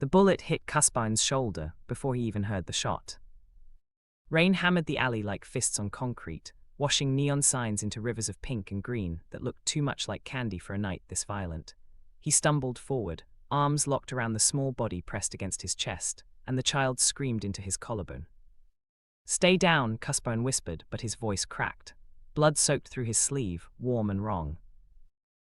The bullet hit Caspian's shoulder before he even heard the shot. Rain hammered the alley like fists on concrete, washing neon signs into rivers of pink and green that looked too much like candy for a night this violent. He stumbled forward, arms locked around the small body pressed against his chest, and the child screamed into his collarbone. "Stay down," Caspian whispered, but his voice cracked. Blood soaked through his sleeve, warm and wrong.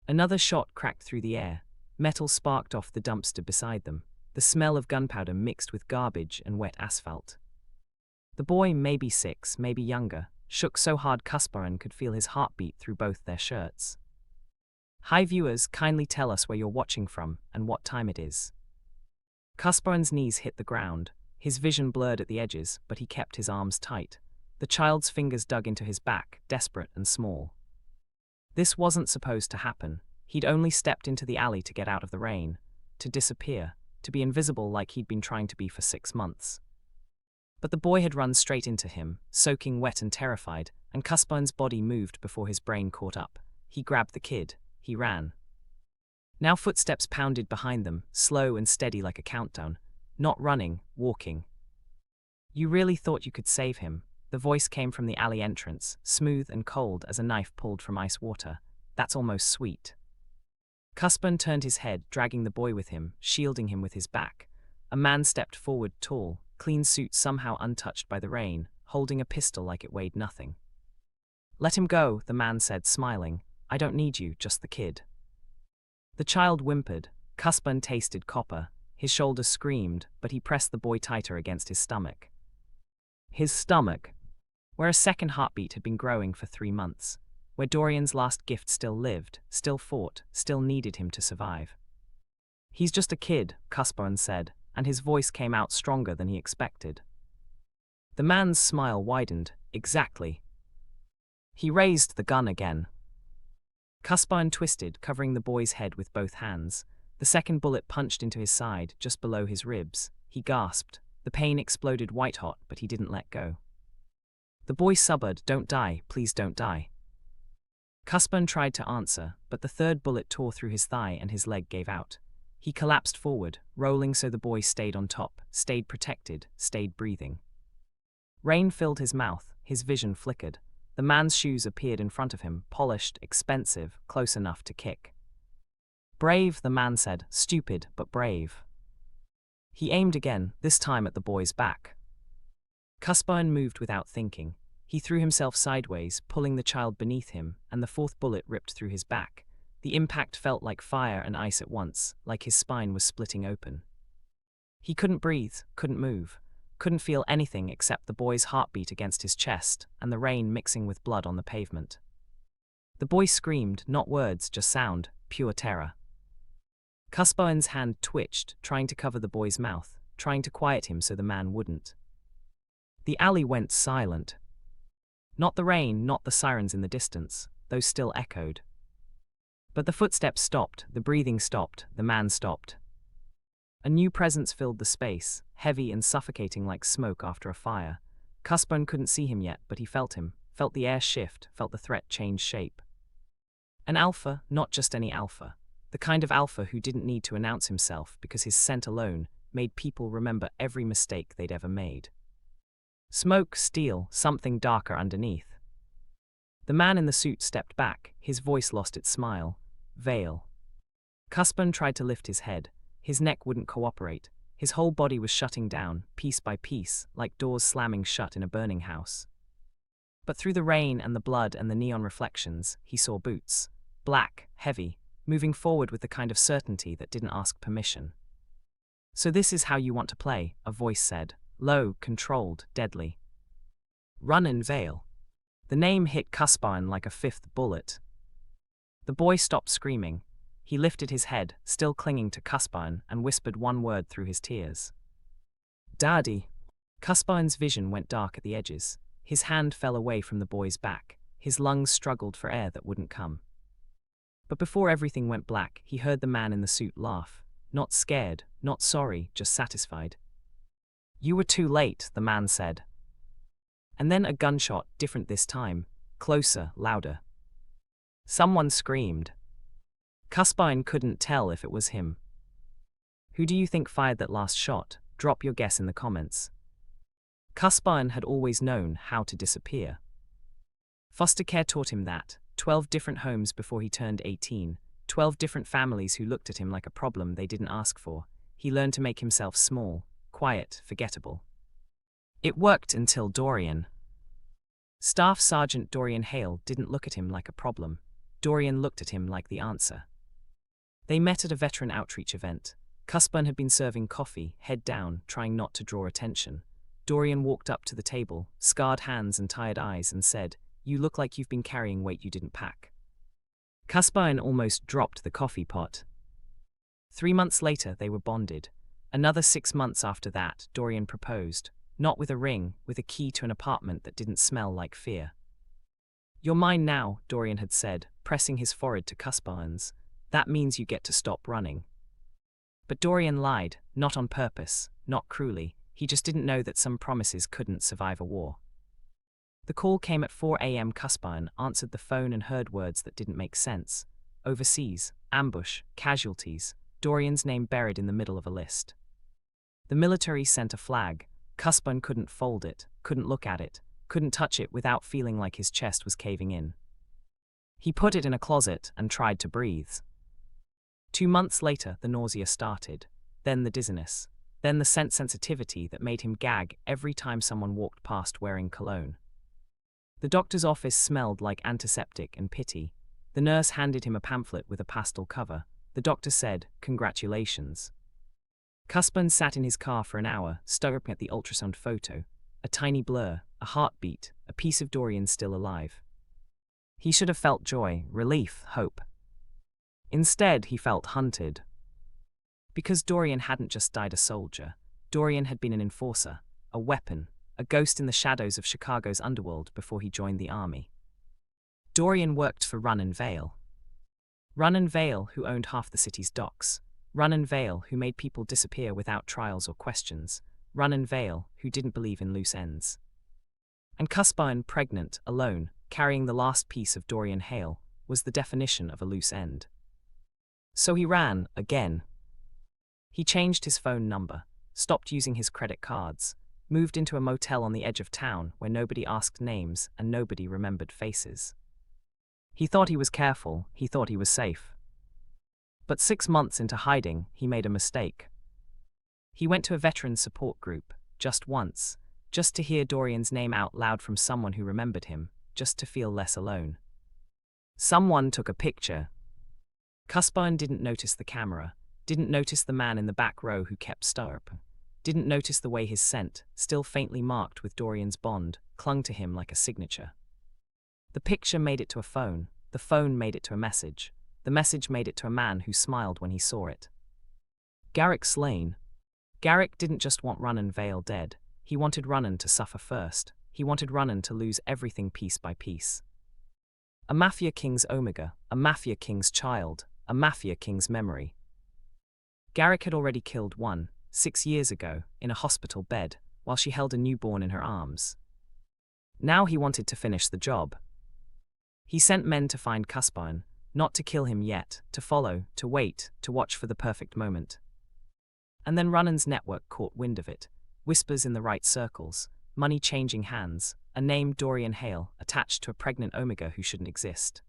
Another shot cracked through the air. Metal sparked off the dumpster beside them, the smell of gunpowder mixed with garbage and wet asphalt. The boy, maybe 6, maybe younger, shook so hard Caspian could feel his heartbeat through both their shirts. Hi viewers, kindly tell us where you're watching from and what time it is. Caspian's knees hit the ground, his vision blurred at the edges, but he kept his arms tight. The child's fingers dug into his back, desperate and small. This wasn't supposed to happen. He'd only stepped into the alley to get out of the rain, to disappear, to be invisible like he'd been trying to be for 6 months. But the boy had run straight into him, soaking wet and terrified, and Caspian's body moved before his brain caught up. He grabbed the kid. He ran. Now footsteps pounded behind them, slow and steady like a countdown. Not running, walking. "You really thought you could save him?" The voice came from the alley entrance, smooth and cold as a knife pulled from ice water. "That's almost sweet." Caspian turned his head, dragging the boy with him, shielding him with his back. A man stepped forward, tall, clean suit somehow untouched by the rain, holding a pistol like it weighed nothing. "Let him go," the man said, smiling. "I don't need you, just the kid." The child whimpered. Caspian tasted copper. His shoulder screamed, but he pressed the boy tighter against his stomach. His stomach, where a second heartbeat had been growing for 3 months, where Dorian's last gift still lived, still fought, still needed him to survive. "He's just a kid," Caspian said, and his voice came out stronger than he expected. The man's smile widened. "Exactly." He raised the gun again. Caspian twisted, covering the boy's head with both hands. The second bullet punched into his side, just below his ribs. He gasped. The pain exploded white-hot, but he didn't let go. The boy subbered, "Don't die, please don't die." Caspian tried to answer, but the third bullet tore through his thigh and his leg gave out. He collapsed forward, rolling so the boy stayed on top, stayed protected, stayed breathing. Rain filled his mouth, his vision flickered. The man's shoes appeared in front of him, polished, expensive, close enough to kick. "Brave," the man said, "stupid, but brave." He aimed again, this time at the boy's back. Caspian moved without thinking. He threw himself sideways, pulling the child beneath him, and the fourth bullet ripped through his back. The impact felt like fire and ice at once, like his spine was splitting open. He couldn't breathe, couldn't move, couldn't feel anything except the boy's heartbeat against his chest and the rain mixing with blood on the pavement. The boy screamed, not words, just sound, pure terror. Caspian's hand twitched, trying to cover the boy's mouth, trying to quiet him so the man wouldn't. The alley went silent. Not the rain, not the sirens in the distance, those still echoed. But the footsteps stopped, the breathing stopped, the man stopped. A new presence filled the space, heavy and suffocating like smoke after a fire. Caspian couldn't see him yet, but he felt him, felt the air shift, felt the threat change shape. An alpha, not just any alpha. The kind of alpha who didn't need to announce himself because his scent alone made people remember every mistake they'd ever made. Smoke, steel, something darker underneath. The man in the suit stepped back, his voice lost its smile. Vale. Caspian tried to lift his head. His neck wouldn't cooperate. His whole body was shutting down, piece by piece, like doors slamming shut in a burning house. But through the rain and the blood and the neon reflections, he saw boots. Black, heavy, moving forward with the kind of certainty that didn't ask permission. "So this is how you want to play," a voice said, low, controlled, deadly. "Ronan Vale." The name hit Caspian like a fifth bullet. The boy stopped screaming. He lifted his head, still clinging to Caspian, and whispered one word through his tears. "Daddy." Caspian's vision went dark at the edges. His hand fell away from the boy's back. His lungs struggled for air that wouldn't come. But before everything went black, he heard the man in the suit laugh. Not scared, not sorry, just satisfied. "You were too late," the man said. And then a gunshot, different this time, closer, louder. Someone screamed. Caspian couldn't tell if it was him. Who do you think fired that last shot? Drop your guess in the comments. Caspian had always known how to disappear. Foster care taught him that. 12 different homes before he turned 18. 12 different families who looked at him like a problem they didn't ask for. He learned to make himself small, quiet, forgettable. It worked until Dorian. Staff Sergeant Dorian Hale didn't look at him like a problem. Dorian looked at him like the answer. They met at a veteran outreach event. Caspian had been serving coffee, head down, trying not to draw attention. Dorian walked up to the table, scarred hands and tired eyes, and said, "You look like you've been carrying weight you didn't pack." Caspian almost dropped the coffee pot. 3 months later, they were bonded. Another 6 months after that, Dorian proposed. Not with a ring, with a key to an apartment that didn't smell like fear. "You're mine now," Dorian had said, pressing his forehead to Caspian's. "That means you get to stop running." But Dorian lied, not on purpose, not cruelly. He just didn't know that some promises couldn't survive a war. The call came at 4 a.m. Caspian answered the phone and heard words that didn't make sense. Overseas, ambush, casualties, Dorian's name buried in the middle of a list. The military sent a flag. Caspian couldn't fold it, couldn't look at it, couldn't touch it without feeling like his chest was caving in. He put it in a closet and tried to breathe. 2 months later, the nausea started, then the dizziness, then the scent sensitivity that made him gag every time someone walked past wearing cologne. The doctor's office smelled like antiseptic and pity. The nurse handed him a pamphlet with a pastel cover. The doctor said, "Congratulations." Caspian sat in his car for an hour, staring at the ultrasound photo. A tiny blur, a heartbeat, a piece of Dorian still alive. He should have felt joy, relief, hope. Instead, he felt hunted. Because Dorian hadn't just died a soldier. Dorian had been an enforcer, a weapon, a ghost in the shadows of Chicago's underworld before he joined the army. Dorian worked for Ronan Vale. Ronan Vale, who owned half the city's docks. Ronan Vale, who made people disappear without trials or questions. Ronan Vale, who didn't believe in loose ends. And Caspian, pregnant, alone, carrying the last piece of Dorian Hale, was the definition of a loose end. So he ran, again. He changed his phone number, stopped using his credit cards, moved into a motel on the edge of town where nobody asked names and nobody remembered faces. He thought he was careful, he thought he was safe. But 6 months into hiding, he made a mistake. He went to a veteran support group, just once, just to hear Dorian's name out loud from someone who remembered him, just to feel less alone. Someone took a picture. Caspian didn't notice the camera, didn't notice the man in the back row who kept stirring, didn't notice the way his scent, still faintly marked with Dorian's bond, clung to him like a signature. The picture made it to a phone, the phone made it to a message, the message made it to a man who smiled when he saw it. Garrick slain. Garrick didn't just want Ronan Vale dead, he wanted Ronan to suffer first, he wanted Ronan to lose everything piece by piece. A Mafia king's Omega, a Mafia king's child, a Mafia king's memory. Garrick had already killed one, 6 years ago, in a hospital bed, while she held a newborn in her arms. Now he wanted to finish the job. He sent men to find Caspian, not to kill him yet, to follow, to wait, to watch for the perfect moment. And then Ronan's network caught wind of it, whispers in the right circles, money changing hands, a name Dorian Hale attached to a pregnant Omega who shouldn't exist.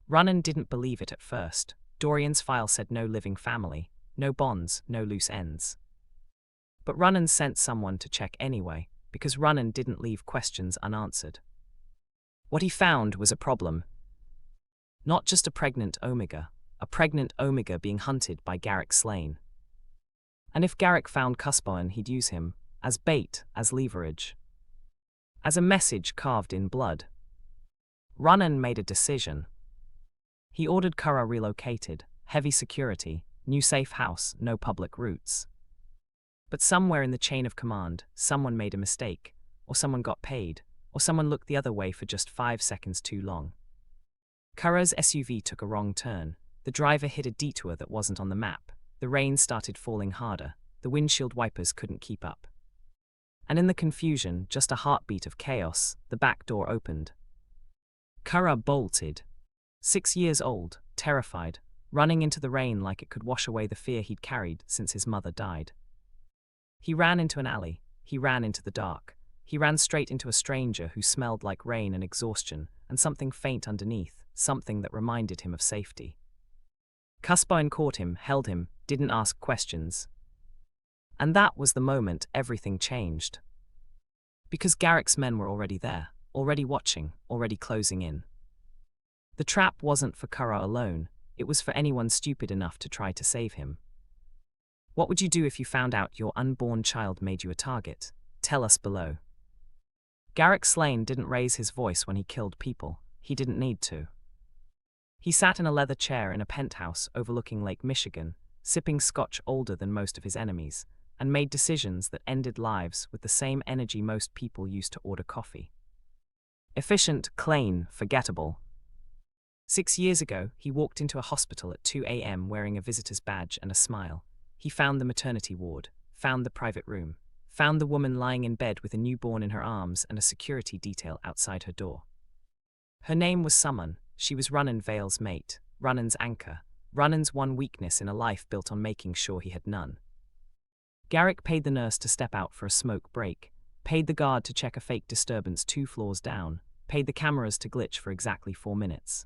Ronan didn't believe it at first. Dorian's file said no living family, no bonds, no loose ends. But Ronan sent someone to check anyway, because Ronan didn't leave questions unanswered. What he found was a problem. Not just a pregnant Omega being hunted by Garrick slain. And if Garrick found Caspian, he'd use him, as bait, as leverage. As a message carved in blood. Ronan made a decision. He ordered Kyro relocated, heavy security, new safe house, no public routes. But somewhere in the chain of command, someone made a mistake, or someone got paid, or someone looked the other way for just 5 seconds too long. Kyro's SUV took a wrong turn. The driver hit a detour that wasn't on the map. The rain started falling harder. The windshield wipers couldn't keep up. And in the confusion, just a heartbeat of chaos, the back door opened. Kyro bolted. 6 years old, terrified, running into the rain like it could wash away the fear he'd carried since his mother died. He ran into an alley. He ran into the dark. He ran straight into a stranger who smelled like rain and exhaustion, and something faint underneath, something that reminded him of safety. Caspian caught him, held him, didn't ask questions. And that was the moment everything changed. Because Garrick's men were already there, already watching, already closing in. The trap wasn't for Kyro alone, it was for anyone stupid enough to try to save him. What would you do if you found out your unborn child made you a target? Tell us below. Garrick Slane didn't raise his voice when he killed people. He didn't need to. He sat in a leather chair in a penthouse overlooking Lake Michigan, sipping scotch older than most of his enemies, and made decisions that ended lives with the same energy most people used to order coffee. Efficient, clean, forgettable. 6 years ago, he walked into a hospital at 2 a.m. wearing a visitor's badge and a smile. He found the maternity ward, found the private room, found the woman lying in bed with a newborn in her arms and a security detail outside her door. Her name was Summon. She was Ronan Vale's mate, Ronan's anchor, Ronan's one weakness in a life built on making sure he had none. Garrick paid the nurse to step out for a smoke break, paid the guard to check a fake disturbance 2 floors down, paid the cameras to glitch for exactly 4 minutes.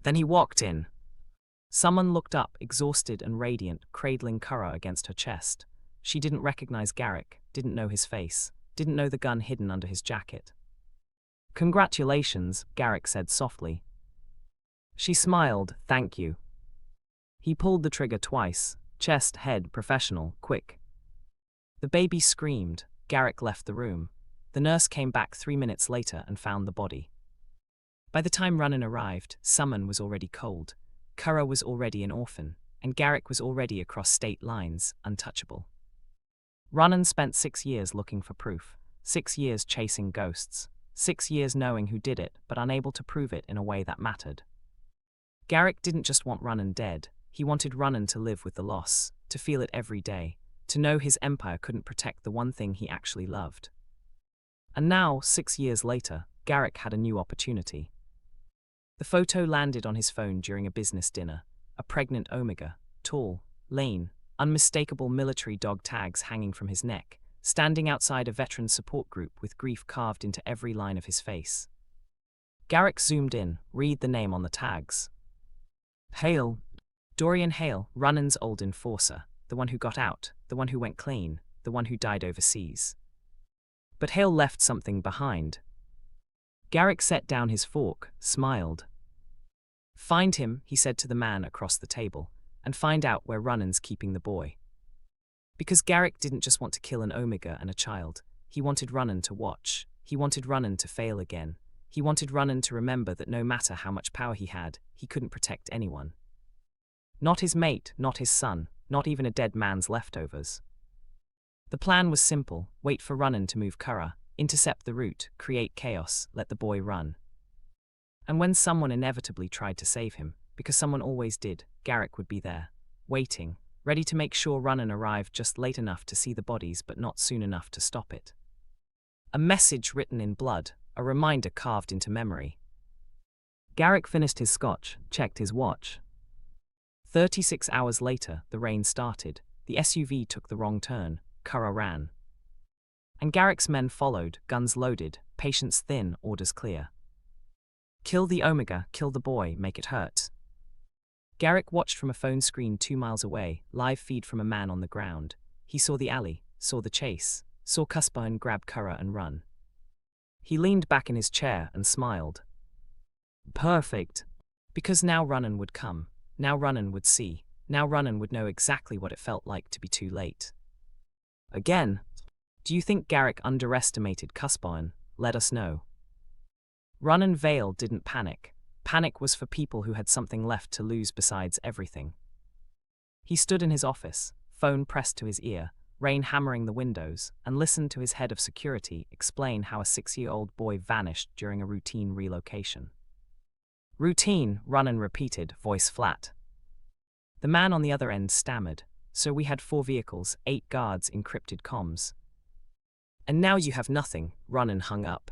Then he walked in. Someone looked up, exhausted and radiant, cradling Kyro against her chest. She didn't recognize Garrick, didn't know his face, didn't know the gun hidden under his jacket. "Congratulations," Garrick said softly. She smiled, "Thank you." He pulled the trigger twice, chest, head, professional, quick. The baby screamed. Garrick left the room. The nurse came back 3 minutes later and found the body. By the time Ronan arrived, Summon was already cold. Kyro was already an orphan, and Garrick was already across state lines, untouchable. Ronan spent 6 years looking for proof, 6 years chasing ghosts, 6 years knowing who did it but unable to prove it in a way that mattered. Garrick didn't just want Ronan dead, he wanted Ronan to live with the loss, to feel it every day, to know his empire couldn't protect the one thing he actually loved. And now, 6 years later, Garrick had a new opportunity. The photo landed on his phone during a business dinner, a pregnant Omega, tall, lean, unmistakable military dog tags hanging from his neck, standing outside a veteran support group with grief carved into every line of his face. Garrick zoomed in, read the name on the tags. Hale. Dorian Hale, Ronan's old enforcer, the one who got out, the one who went clean, the one who died overseas. But Hale left something behind. Garrick set down his fork, smiled. "Find him," he said to the man across the table, "and find out where Ronan's keeping the boy." Because Garrick didn't just want to kill an Omega and a child, he wanted Ronan to watch, he wanted Ronan to fail again, he wanted Ronan to remember that no matter how much power he had, he couldn't protect anyone. Not his mate, not his son, not even a dead man's leftovers. The plan was simple: wait for Ronan to move Kyro, intercept the route, create chaos, let the boy run. And when someone inevitably tried to save him, because someone always did, Garrick would be there, waiting, ready to make sure Ronan arrived just late enough to see the bodies but not soon enough to stop it. A message written in blood, a reminder carved into memory. Garrick finished his scotch, checked his watch. 36 hours later, the rain started, the SUV took the wrong turn, Kyro ran. And Garrick's men followed, guns loaded, patience thin, orders clear. Kill the Omega, kill the boy, make it hurt. Garrick watched from a phone screen 2 miles away, live feed from a man on the ground. He saw the alley, saw the chase, saw Caspian grab Kyro and run. He leaned back in his chair and smiled. Perfect. Because now Ronan would come, now Ronan would see, now Ronan would know exactly what it felt like to be too late. Again. Do you think Garrick underestimated Caspian? Let us know. Ronan Vale didn't panic. Panic was for people who had something left to lose besides everything. He stood in his office, phone pressed to his ear, rain hammering the windows, and listened to his head of security explain how a 6-year-old boy vanished during a routine relocation. Routine, Ronan repeated, voice flat. The man on the other end stammered. So we had 4 vehicles, 8 guards, encrypted comms. And now you have nothing, Ronan hung up.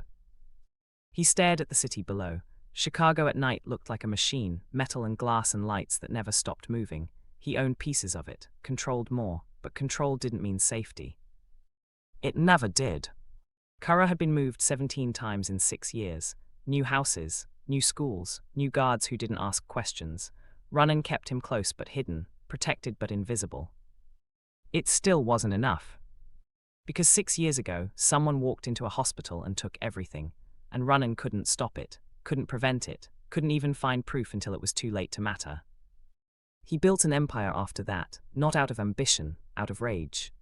He stared at the city below, Chicago at night looked like a machine, metal and glass and lights that never stopped moving. He owned pieces of it, controlled more, but control didn't mean safety. It never did. Kyro had been moved 17 times in 6 years. New houses, new schools, new guards who didn't ask questions. Ronan kept him close but hidden, protected but invisible. It still wasn't enough. Because 6 years ago, someone walked into a hospital and took everything, and Ronan couldn't stop it, couldn't prevent it, couldn't even find proof until it was too late to matter. He built an empire after that, not out of ambition, out of rage.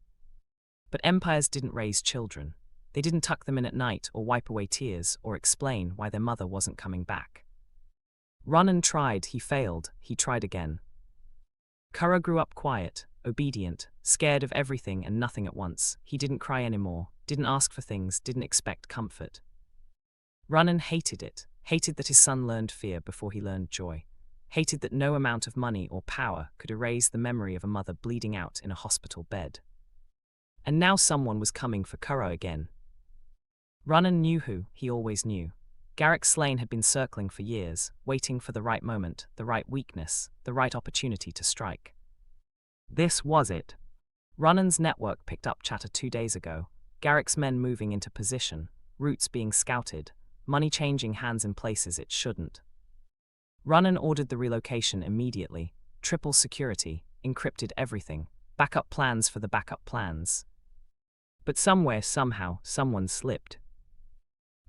But empires didn't raise children. They didn't tuck them in at night or wipe away tears or explain why their mother wasn't coming back. Ronan tried, he failed, he tried again. Kyro grew up quiet, obedient, scared of everything and nothing at once. He didn't cry anymore, didn't ask for things, didn't expect comfort. Ronan hated it, hated that his son learned fear before he learned joy, hated that no amount of money or power could erase the memory of a mother bleeding out in a hospital bed. And now someone was coming for Kyro again. Ronan knew who he always knew. Garrick Slane had been circling for years, waiting for the right moment, the right weakness, the right opportunity to strike. This was it. Ronan's network picked up chatter 2 days ago, Garrick's men moving into position, routes being scouted, money changing hands in places it shouldn't. Ronan ordered the relocation immediately, triple security, encrypted everything, backup plans for the backup plans. But somewhere, somehow, someone slipped.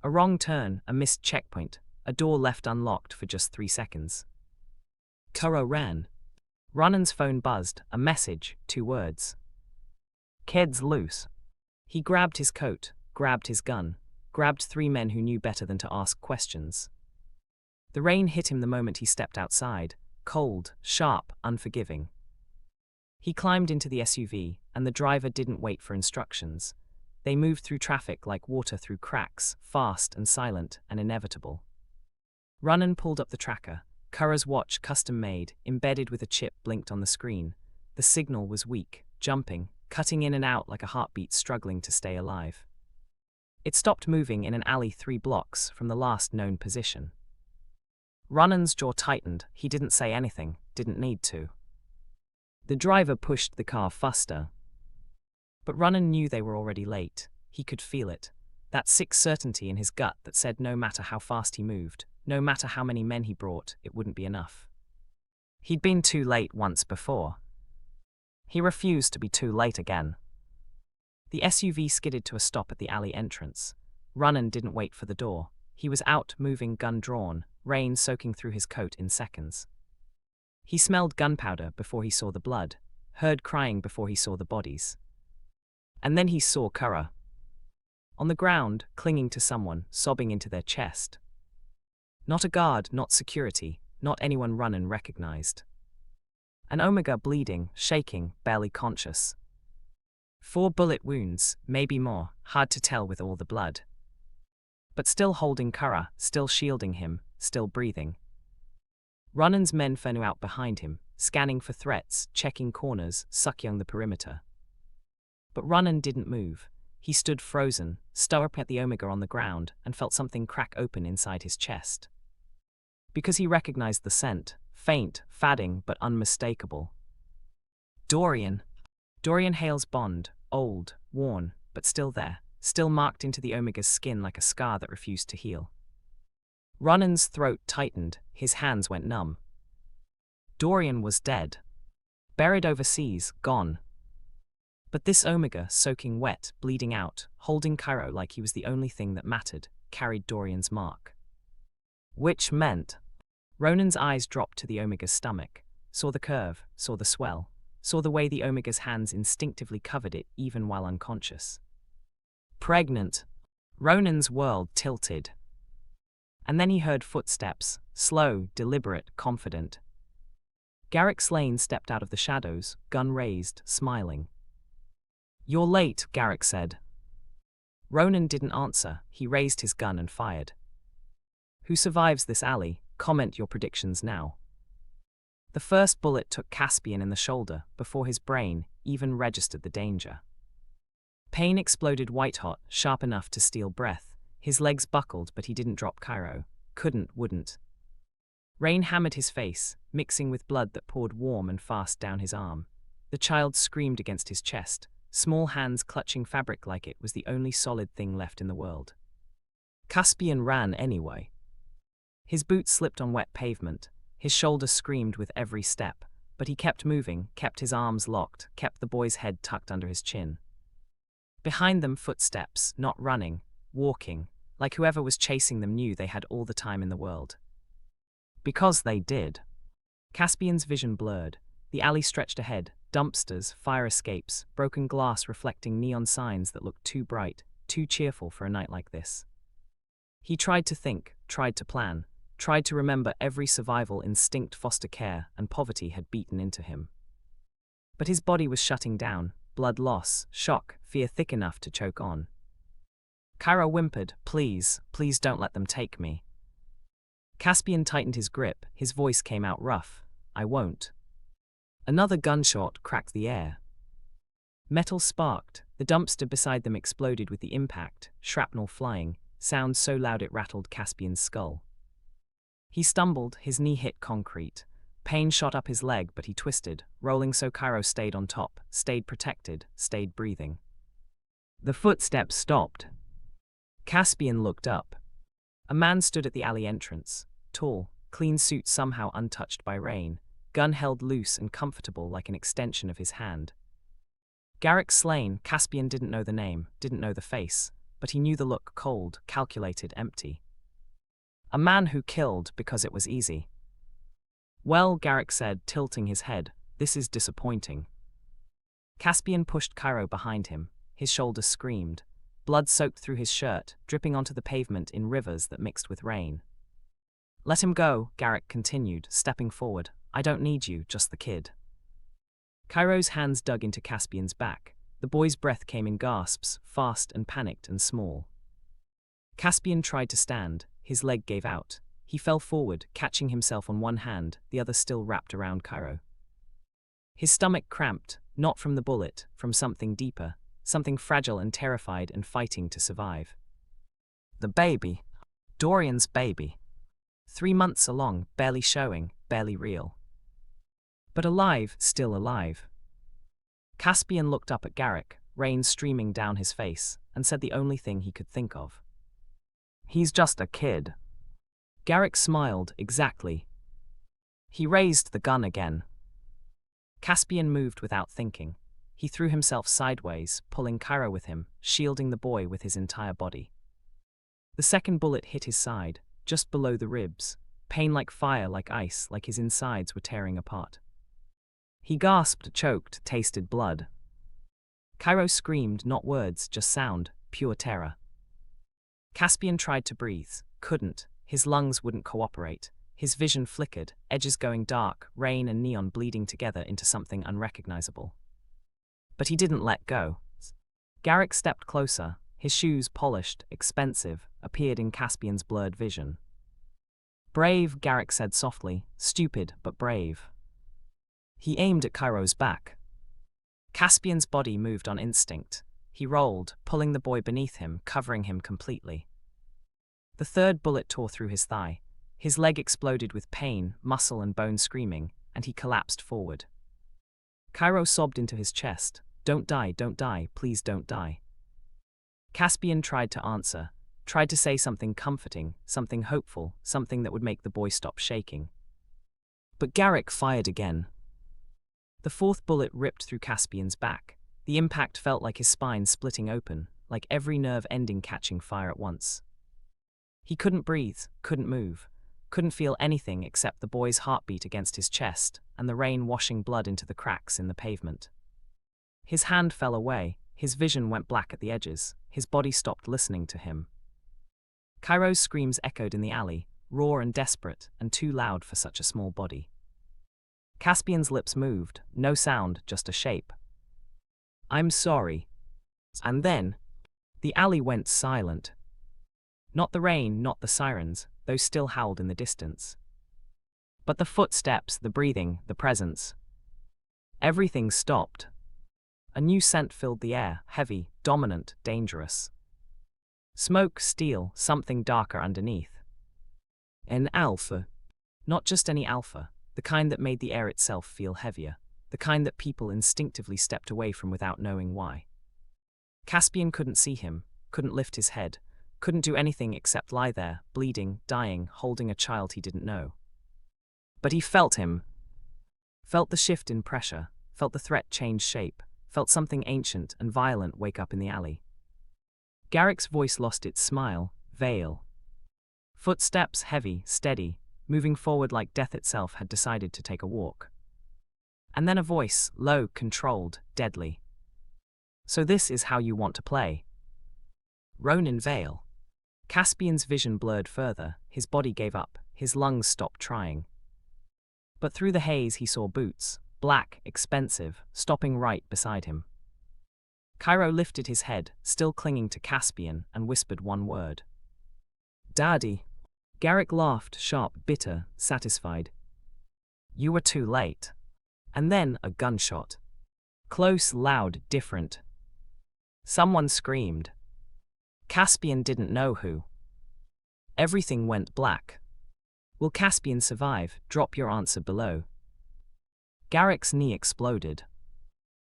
A wrong turn, a missed checkpoint, a door left unlocked for just 3 seconds. Kyro ran. Ronan's phone buzzed, a message, 2 words. Kid's loose. He grabbed his coat, grabbed his gun, grabbed 3 men who knew better than to ask questions. The rain hit him the moment he stepped outside, cold, sharp, unforgiving. He climbed into the SUV, and the driver didn't wait for instructions. They moved through traffic like water through cracks, fast and silent and inevitable. Ronan pulled up the tracker. Kyro's watch, custom-made, embedded with a chip, blinked on the screen. The signal was weak, jumping, cutting in and out like a heartbeat struggling to stay alive. It stopped moving in an alley 3 blocks from the last known position. Ronan's jaw tightened. He didn't say anything, didn't need to. The driver pushed the car faster. But Ronan knew they were already late. He could feel it. That sick certainty in his gut that said no matter how fast he moved, no matter how many men he brought, it wouldn't be enough. He'd been too late once before. He refused to be too late again. The SUV skidded to a stop at the alley entrance. Ronan didn't wait for the door. He was out, moving, gun drawn, rain soaking through his coat in seconds. He smelled gunpowder before he saw the blood, heard crying before he saw the bodies. And then he saw Kyro. On the ground, clinging to someone, sobbing into their chest. Not a guard, not security, not anyone Ronan recognized. An Omega bleeding, shaking, barely conscious. 4 bullet wounds, maybe more, hard to tell with all the blood. But still holding Kyro, still shielding him, still breathing. Ronan's men flew out behind him, scanning for threats, checking corners, sucking the perimeter. But Ronan didn't move. He stood frozen, staring at the Omega on the ground, and felt something crack open inside his chest. Because he recognized the scent, faint, fading, but unmistakable. Dorian Hale's bond, old, worn, but still there, still marked into the Omega's skin like a scar that refused to heal. Ronan's throat tightened, his hands went numb. Dorian was dead. Buried overseas, gone. But this Omega, soaking wet, bleeding out, holding Kyro like he was the only thing that mattered, carried Dorian's mark. Which meant... Ronan's eyes dropped to the Omega's stomach, saw the curve, saw the swell, saw the way the Omega's hands instinctively covered it even while unconscious. Pregnant. Ronan's world tilted. And then he heard footsteps, slow, deliberate, confident. Garrick Slane stepped out of the shadows, gun raised, smiling. "You're late," Garrick said. Ronan didn't answer. He raised his gun and fired. "Who survives this alley? Comment your predictions now." The first bullet took Caspian in the shoulder before his brain even registered the danger. Pain exploded white-hot, sharp enough to steal breath. His legs buckled, but he didn't drop Kyro. couldn't, wouldn't. Rain hammered his face, mixing with blood that poured warm and fast down his arm. The child screamed against his chest, small hands clutching fabric like it was the only solid thing left in the world. Caspian ran anyway. His boots slipped on wet pavement, his shoulder screamed with every step, but he kept moving, kept his arms locked, kept the boy's head tucked under his chin. Behind them, footsteps, not running, walking, like whoever was chasing them knew they had all the time in the world. Because they did. Caspian's vision blurred. The alley stretched ahead, dumpsters, fire escapes, broken glass reflecting neon signs that looked too bright, too cheerful for a night like this. He tried to think, tried to plan, tried to remember every survival instinct foster care and poverty had beaten into him. But his body was shutting down, blood loss, shock, fear thick enough to choke on. Kyro whimpered, "Please, please don't let them take me." Caspian tightened his grip, his voice came out rough, "I won't." Another gunshot cracked the air. Metal sparked, the dumpster beside them exploded with the impact, shrapnel flying, sound so loud it rattled Caspian's skull. He stumbled, his knee hit concrete. Pain shot up his leg, but he twisted, rolling so Kyro stayed on top, stayed protected, stayed breathing. The footsteps stopped. Caspian looked up. A man stood at the alley entrance, tall, clean suit somehow untouched by rain, gun held loose and comfortable like an extension of his hand. Garrick Slane. Caspian didn't know the name, didn't know the face, but he knew the look, cold, calculated, empty. A man who killed because it was easy. "Well," Garrick said, tilting his head, "this is disappointing." Caspian pushed Kyro behind him. His shoulders screamed. Blood soaked through his shirt, dripping onto the pavement in rivers that mixed with rain. "Let him go," Garrick continued, stepping forward. "I don't need you, just the kid." Kyro's hands dug into Caspian's back. The boy's breath came in gasps, fast and panicked and small. Caspian tried to stand. His leg gave out. He fell forward, catching himself on one hand, the other still wrapped around Kyro. His stomach cramped, not from the bullet, from something deeper, something fragile and terrified and fighting to survive. The baby. Dorian's baby. 3 months along, barely showing, barely real. But alive, still alive. Caspian looked up at Garrick, rain streaming down his face, and said the only thing he could think of. "He's just a kid." Garrick smiled, "Exactly." He raised the gun again. Caspian moved without thinking. He threw himself sideways, pulling Kyro with him, shielding the boy with his entire body. The second bullet hit his side, just below the ribs, pain like fire, like ice, like his insides were tearing apart. He gasped, choked, tasted blood. Kyro screamed, not words, just sound, pure terror. Caspian tried to breathe, couldn't, his lungs wouldn't cooperate. His vision flickered, edges going dark, rain and neon bleeding together into something unrecognizable. But he didn't let go. Garrick stepped closer, his shoes polished, expensive, appeared in Caspian's blurred vision. "Brave," Garrick said softly, "stupid, but brave." He aimed at Kyro's back. Caspian's body moved on instinct. He rolled, pulling the boy beneath him, covering him completely. The third bullet tore through his thigh. His leg exploded with pain, muscle and bone screaming, and he collapsed forward. Kyro sobbed into his chest, don't die, please don't die." Caspian tried to answer, tried to say something comforting, something hopeful, something that would make the boy stop shaking. But Garrick fired again. The fourth bullet ripped through Caspian's back. The impact felt like his spine splitting open, like every nerve ending catching fire at once. He couldn't breathe, couldn't move, couldn't feel anything except the boy's heartbeat against his chest and the rain washing blood into the cracks in the pavement. His hand fell away, his vision went black at the edges, his body stopped listening to him. Kyro's screams echoed in the alley, raw and desperate, and too loud for such a small body. Caspian's lips moved, no sound, just a shape. "I'm sorry." And then, the alley went silent. Not the rain, not the sirens, those still howled in the distance. But the footsteps, the breathing, the presence. Everything stopped. A new scent filled the air, heavy, dominant, dangerous. Smoke, steel, something darker underneath. An alpha. Not just any alpha, the kind that made the air itself feel heavier, the kind that people instinctively stepped away from without knowing why. Caspian couldn't see him, couldn't lift his head, couldn't do anything except lie there, bleeding, dying, holding a child he didn't know. But he felt him. Felt the shift in pressure, felt the threat change shape, felt something ancient and violent wake up in the alley. Garrick's voice lost its smile. Vale. Footsteps heavy, steady, moving forward like death itself had decided to take a walk. And then a voice, low, controlled, deadly. So this is how you want to play. Ronan Vale. Caspian's vision blurred further, his body gave up, his lungs stopped trying. But through the haze he saw boots, black, expensive, stopping right beside him. Kyro lifted his head, still clinging to Caspian, and whispered one word. Daddy. Garrick laughed, sharp, bitter, satisfied. You were too late. And then a gunshot. Close, loud, different. Someone screamed. Caspian didn't know who. Everything went black. Will Caspian survive? Drop your answer below. Garrick's knee exploded.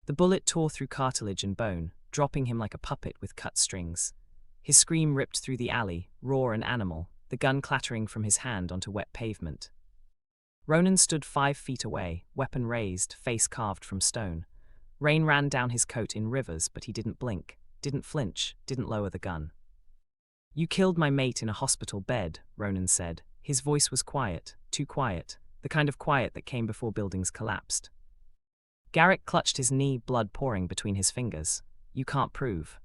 The bullet tore through cartilage and bone, dropping him like a puppet with cut strings. His scream ripped through the alley, raw and animal, the gun clattering from his hand onto wet pavement. Ronan stood 5 feet away, weapon raised, face carved from stone. Rain ran down his coat in rivers, but he didn't blink, didn't flinch, didn't lower the gun. You killed my mate in a hospital bed, Ronan said. His voice was quiet, too quiet, the kind of quiet that came before buildings collapsed. Garrick clutched his knee, blood pouring between his fingers. You can't prove.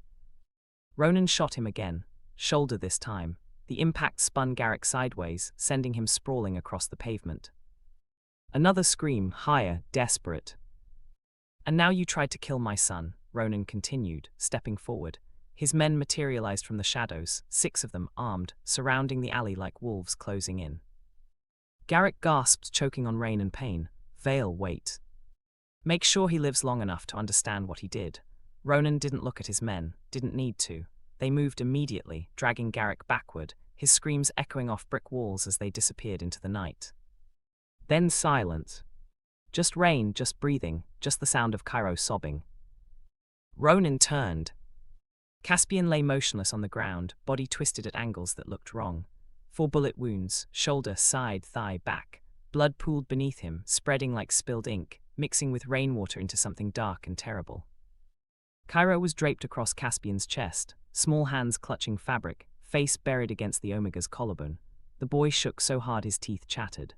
Ronan shot him again, shoulder this time. The impact spun Garrick sideways, sending him sprawling across the pavement. Another scream, higher, desperate. And now you tried to kill my son, Ronan continued, stepping forward. His men materialized from the shadows, 6 of them, armed, surrounding the alley like wolves closing in. Garrick gasped, choking on rain and pain. Vale, wait. Make sure he lives long enough to understand what he did. Ronan didn't look at his men, didn't need to. They moved immediately, dragging Garrick backward, his screams echoing off brick walls as they disappeared into the night. Then silence. Just rain, just breathing, just the sound of Kyro sobbing. Ronan turned. Caspian lay motionless on the ground, body twisted at angles that looked wrong. 4 bullet wounds, shoulder, side, thigh, back. Blood pooled beneath him, spreading like spilled ink, mixing with rainwater into something dark and terrible. Kyro was draped across Caspian's chest, small hands clutching fabric, face buried against the Omega's collarbone. The boy shook so hard his teeth chattered.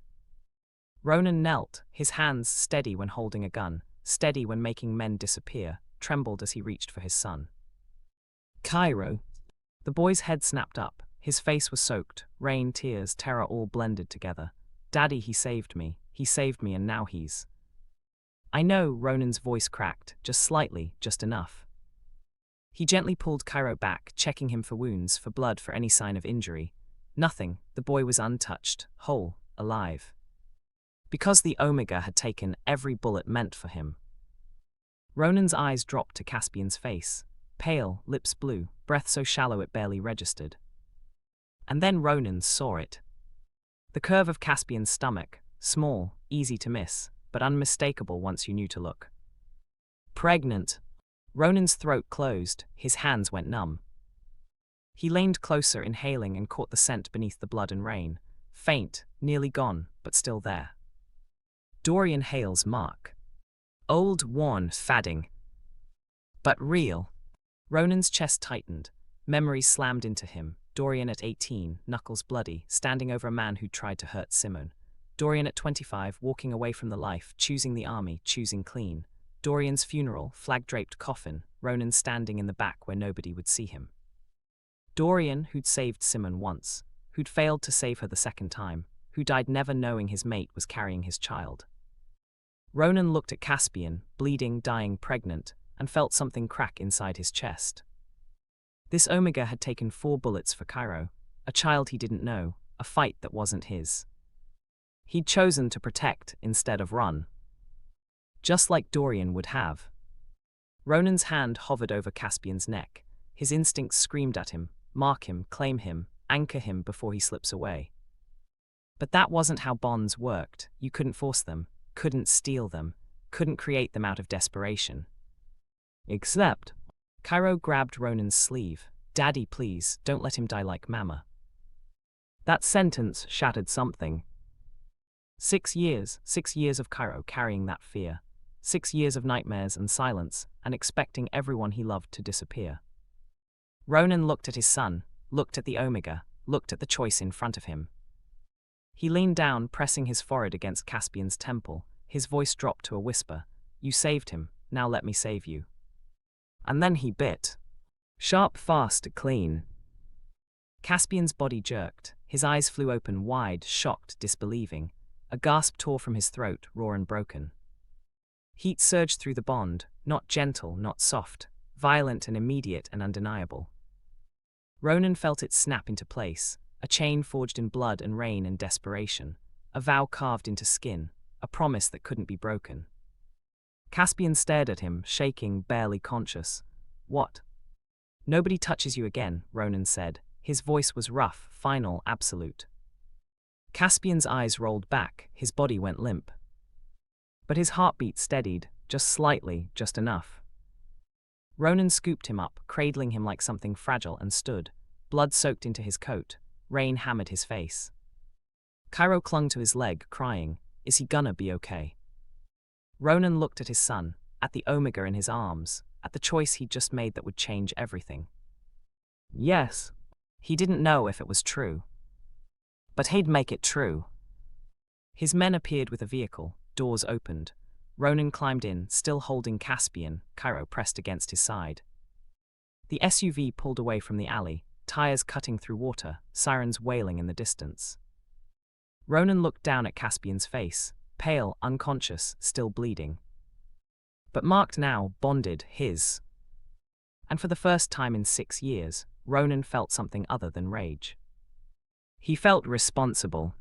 Ronan knelt, his hands steady when holding a gun, steady when making men disappear, trembled as he reached for his son. Kyro. The boy's head snapped up, his face was soaked, rain, tears, terror all blended together. Daddy, he saved me, and now he's... I know, Ronan's voice cracked, just slightly, just enough. He gently pulled Kyro back, checking him for wounds, for blood, for any sign of injury. Nothing, the boy was untouched, whole, alive. Because the Omega had taken every bullet meant for him. Ronan's eyes dropped to Caspian's face, pale, lips blue, breath so shallow it barely registered. And then Ronan saw it. The curve of Caspian's stomach, small, easy to miss, but unmistakable once you knew to look. Pregnant. Ronan's throat closed, his hands went numb. He leaned closer, inhaling, and caught the scent beneath the blood and rain. Faint, nearly gone, but still there. Dorian Hale's mark. Old, worn, fading. But real. Ronan's chest tightened. Memories slammed into him. Dorian at 18, knuckles bloody, standing over a man who'd tried to hurt Simone. Dorian at 25, walking away from the life, choosing the army, choosing clean. Dorian's funeral, flag-draped coffin, Ronan standing in the back where nobody would see him. Dorian, who'd saved Simone once, who'd failed to save her the second time, who died never knowing his mate was carrying his child. Ronan looked at Caspian, bleeding, dying, pregnant, and felt something crack inside his chest. This Omega had taken 4 bullets for Kyro, a child he didn't know, a fight that wasn't his. He'd chosen to protect instead of run. Just like Dorian would have. Ronan's hand hovered over Caspian's neck. His instincts screamed at him, mark him, claim him, anchor him before he slips away. But that wasn't how bonds worked. You couldn't force them, couldn't steal them, couldn't create them out of desperation. Except, Kyro grabbed Ronan's sleeve. Daddy, please, don't let him die like Mama. That sentence shattered something. 6 years of Kyro carrying that fear. 6 years of nightmares and silence, and expecting everyone he loved to disappear. Ronan looked at his son, looked at the Omega, looked at the choice in front of him. He leaned down, pressing his forehead against Caspian's temple. His voice dropped to a whisper. You saved him, now let me save you. And then he bit. Sharp, fast, clean. Caspian's body jerked. His eyes flew open wide, shocked, disbelieving. A gasp tore from his throat, raw and broken. Heat surged through the bond, not gentle, not soft, violent and immediate and undeniable. Ronan felt it snap into place, a chain forged in blood and rain and desperation, a vow carved into skin, a promise that couldn't be broken. Caspian stared at him, shaking, barely conscious. What? Nobody touches you again, Ronan said. His voice was rough, final, absolute. Caspian's eyes rolled back, his body went limp. But his heartbeat steadied, just slightly, just enough. Ronan scooped him up, cradling him like something fragile, and stood. Blood soaked into his coat. Rain hammered his face. Kyro clung to his leg, crying, Is he gonna be okay? Ronan looked at his son, at the Omega in his arms, at the choice he'd just made that would change everything. Yes. He didn't know if it was true. But he'd make it true. His men appeared with a vehicle, doors opened. Ronan climbed in, still holding Caspian, Kyro pressed against his side. The SUV pulled away from the alley, tires cutting through water, sirens wailing in the distance. Ronan looked down at Caspian's face, pale, unconscious, still bleeding. But marked now, bonded, his. And for the first time in 6 years, Ronan felt something other than rage. He felt responsible.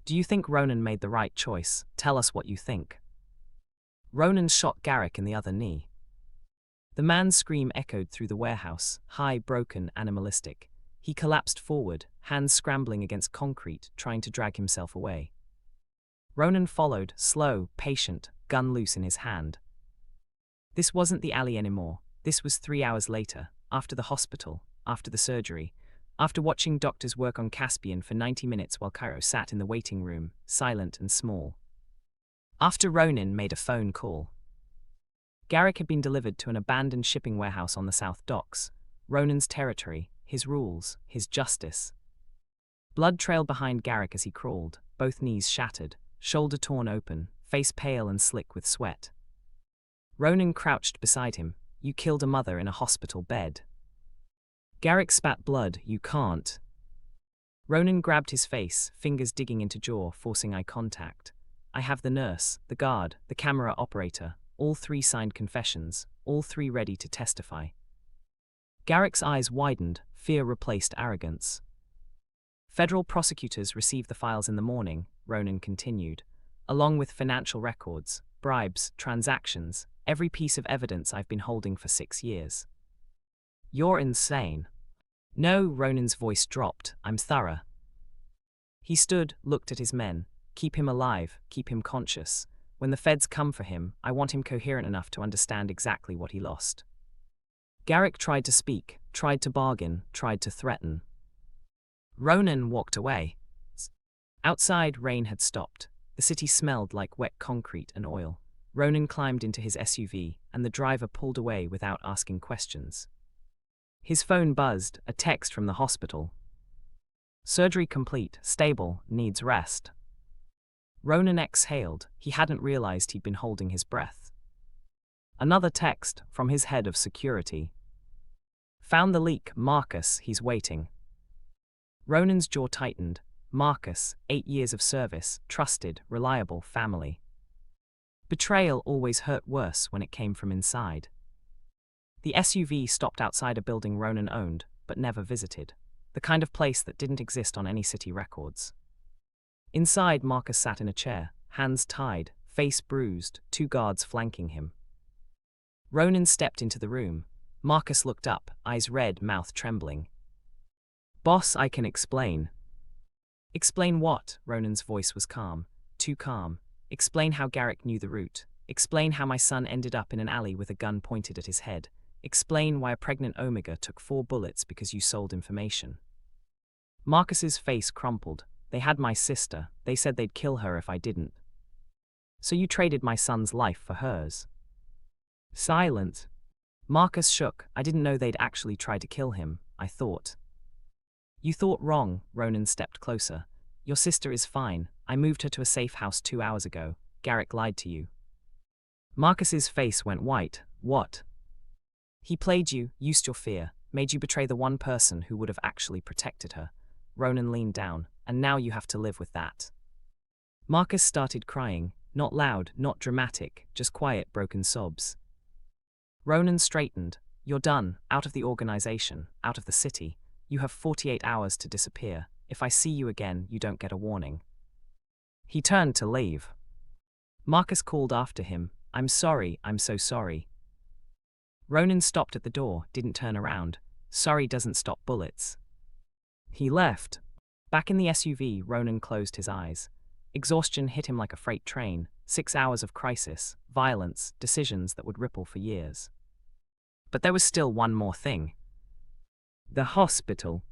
Do you think Ronan made the right choice? Tell us what you think. Ronan shot Garrick in the other knee. The man's scream echoed through the warehouse, high, broken, animalistic. He collapsed forward, hands scrambling against concrete, trying to drag himself away. Ronan followed, slow, patient, gun loose in his hand. This wasn't the alley anymore. This was 3 hours later, after the hospital, after the surgery, after watching doctors work on Caspian for 90 minutes while Kyro sat in the waiting room, silent and small. After Ronan made a phone call. Garrick had been delivered to an abandoned shipping warehouse on the South Docks. Ronan's territory, his rules, his justice. Blood trailed behind Garrick as he crawled, both knees shattered, shoulder torn open, face pale and slick with sweat. Ronan crouched beside him. You killed a mother in a hospital bed. Garrick spat blood. You can't. Ronan grabbed his face, fingers digging into jaw, forcing eye contact. I have the nurse, the guard, the camera operator, all 3 signed confessions, all 3 ready to testify. Garrick's eyes widened, fear replaced arrogance. Federal prosecutors received the files in the morning, Ronan continued, along with financial records, bribes, transactions, every piece of evidence I've been holding for 6 years. You're insane. No, Ronan's voice dropped. I'm thorough. He stood, looked at his men. Keep him alive, keep him conscious. When the feds come for him, I want him coherent enough to understand exactly what he lost. Garrick tried to speak, tried to bargain, tried to threaten. Ronan walked away. Outside, rain had stopped. The city smelled like wet concrete and oil. Ronan climbed into his SUV, and the driver pulled away without asking questions. His phone buzzed, a text from the hospital. Surgery complete, stable, needs rest. Ronan exhaled. He hadn't realized he'd been holding his breath. Another text from his head of security. Found the leak, Marcus, he's waiting. Ronan's jaw tightened. Marcus, 8 years of service, trusted, reliable, family. Betrayal always hurt worse when it came from inside. The SUV stopped outside a building Ronan owned, but never visited. The kind of place that didn't exist on any city records. Inside, Marcus sat in a chair, hands tied, face bruised, 2 guards flanking him. Ronan stepped into the room. Marcus looked up, eyes red, mouth trembling. Boss, I can explain. Explain what? Ronan's voice was calm. Too calm. Explain how Garrick knew the route. Explain how my son ended up in an alley with a gun pointed at his head. Explain why a pregnant Omega took 4 bullets because you sold information. Marcus's face crumpled. They had my sister. They said they'd kill her if I didn't. So you traded my son's life for hers. Silence. Marcus shook. I didn't know they'd actually try to kill him, I thought. You thought wrong. Ronan stepped closer. Your sister is fine. I moved her to a safe house 2 hours ago. Garrick lied to you. Marcus's face went white. What? He played you, used your fear, made you betray the one person who would have actually protected her. Ronan leaned down, and now you have to live with that. Marcus started crying, not loud, not dramatic, just quiet, broken sobs. Ronan straightened. You're done, out of the organization, out of the city. You have 48 hours to disappear. If I see you again, you don't get a warning. He turned to leave. Marcus called after him. I'm sorry, I'm so sorry. Ronan stopped at the door, didn't turn around. Sorry doesn't stop bullets. He left. Back in the SUV, Ronan closed his eyes. Exhaustion hit him like a freight train. 6 hours of crisis, violence, decisions that would ripple for years. But there was still one more thing. The hospital.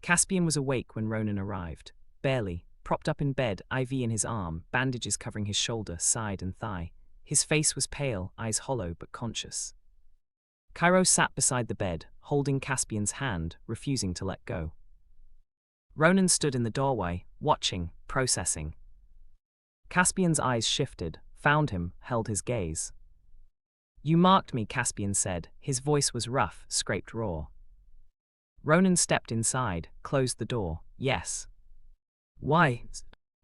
Caspian was awake when Ronan arrived. Barely, propped up in bed, IV in his arm, bandages covering his shoulder, side and thigh. His face was pale, eyes hollow but conscious. Kyro sat beside the bed, holding Caspian's hand, refusing to let go. Ronan stood in the doorway, watching, processing. Caspian's eyes shifted, found him, held his gaze. You marked me, Caspian said. His voice was rough, scraped raw. Ronan stepped inside, closed the door. Yes. Why?